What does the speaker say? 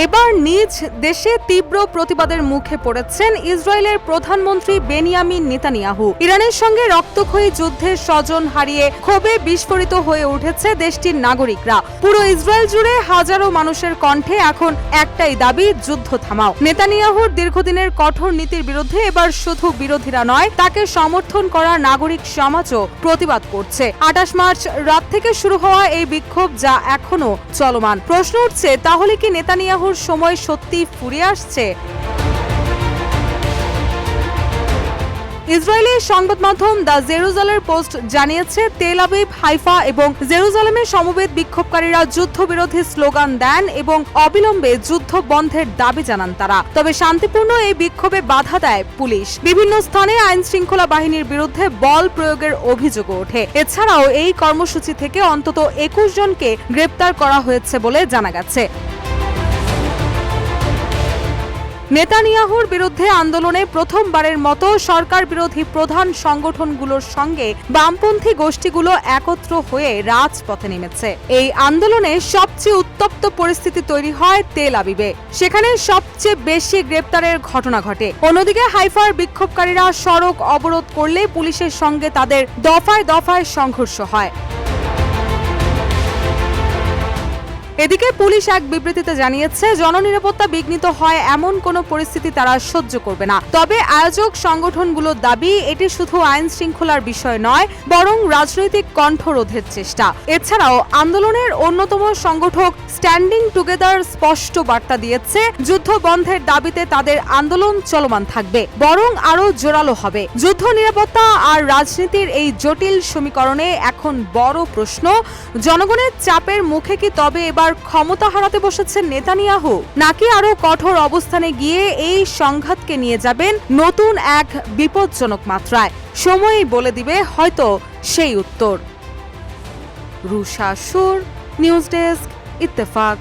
এবার নিজ দেশে তীব্র প্রতিবাদের মুখে পড়েছেন ইসরায়েলের প্রধানমন্ত্রী বেনিয়ামিন নেতানিয়াহু। ইরানের সঙ্গে রক্তক্ষয়ী যুদ্ধের স্বজন হারিয়ে ক্ষোভে বিস্ফোরিত হয়ে উঠেছে দেশটির নাগরিকরা। পুরো ইসরায়েল জুড়ে হাজারো মানুষের কণ্ঠে এখন একটাই দাবি, যুদ্ধ থামাও। নেতানিয়াহুর দীর্ঘদিনের কঠোর নীতির বিরুদ্ধে এবার শুধু বিরোধীরা নয়, তাকে সমর্থন করা নাগরিক সমাজও প্রতিবাদ করছে। 28 মার্চ রাত থেকে শুরু হওয়া এই বিক্ষোভ যা এখনো চলমান। প্রশ্ন উঠছে, তাহলে কি নেতানিয়াহুর সময় সত্যি ফুরিয়ে আসছে? ইসরায়েলের সংবাদ মাধ্যম দ্য জেরুজালেম পোস্ট জানিয়েছে, তেল আবিব, হাইফা এবং জেরুজালেমে সমবেত বিক্ষোভকারীরা যুদ্ধবিরোধী স্লোগান দেন এবং অবিলম্বে যুদ্ধ বন্ধের দাবি জানান তারা। তবে শান্তিপূর্ণ এই বিক্ষোভে বাধা দেয় পুলিশ। বিভিন্ন স্থানে আইন শৃঙ্খলা বাহিনীর বিরুদ্ধে বল প্রয়োগের অভিযোগও ওঠে। এছাড়াও এই কর্মসূচি থেকে অন্তত 21 জনকে গ্রেপ্তার করা হয়েছে বলে জানা গেছে। নেতানিয়াহুর বিরুদ্ধে আন্দোলনে প্রথমবারের মতো সরকার বিরোধী প্রধান সংগঠনগুলোর সঙ্গে বামপন্থী গোষ্ঠীগুলো একত্র হয়ে রাজপথে নেমেছে। এই আন্দোলনে সবচেয়ে উত্তপ্ত পরিস্থিতি তৈরি হয় তেল আবিবে। সেখানে সবচেয়ে বেশি গ্রেপ্তারের ঘটনা ঘটে। অন্যদিকে হাইফার বিক্ষোভকারীরা সড়ক অবরোধ করলে পুলিশের সঙ্গে তাদের দফায় দফায় সংঘর্ষ হয়। এদিকে পুলিশ এক বিবৃতিতে জানিয়েছে, জননিরাপত্তা বিঘ্নিত হয় এমন কোনো পরিস্থিতি তারা সহ্য করবে না। তবে আয়োজক সংগঠনগুলোর দাবি, এটি শুধু আইন শৃঙ্খলার বিষয় নয়, বরং রাজনৈতিক কণ্ঠরোধের চেষ্টা। এছাড়াও আন্দোলনের অন্যতম সংগঠক স্ট্যান্ডিং টুগেদার স্পষ্ট বার্তা দিয়েছে, যুদ্ধ বন্ধের দাবিতে তাদের আন্দোলন চলমান থাকবে, বরং আরো জোরালো হবে। যুদ্ধ, নিরাপত্তা আর রাজনীতির এই জটিল সমীকরণে এখন বড় প্রশ্ন, জনগণের চাপের মুখে কি তবে এবার ক্ষমতা হারাতে বসেছেন নেতানিয়াহু, নাকি আরো কঠোর অবস্থানে গিয়ে এই সংঘাতকে নিয়ে যাবেন নতুন এক বিপজ্জনক মাত্রায়? সময়ই বলে দিবে হয়তো সেই উত্তর। রুশা সুর, নিউজ ডেস্ক, ইত্তেফাক।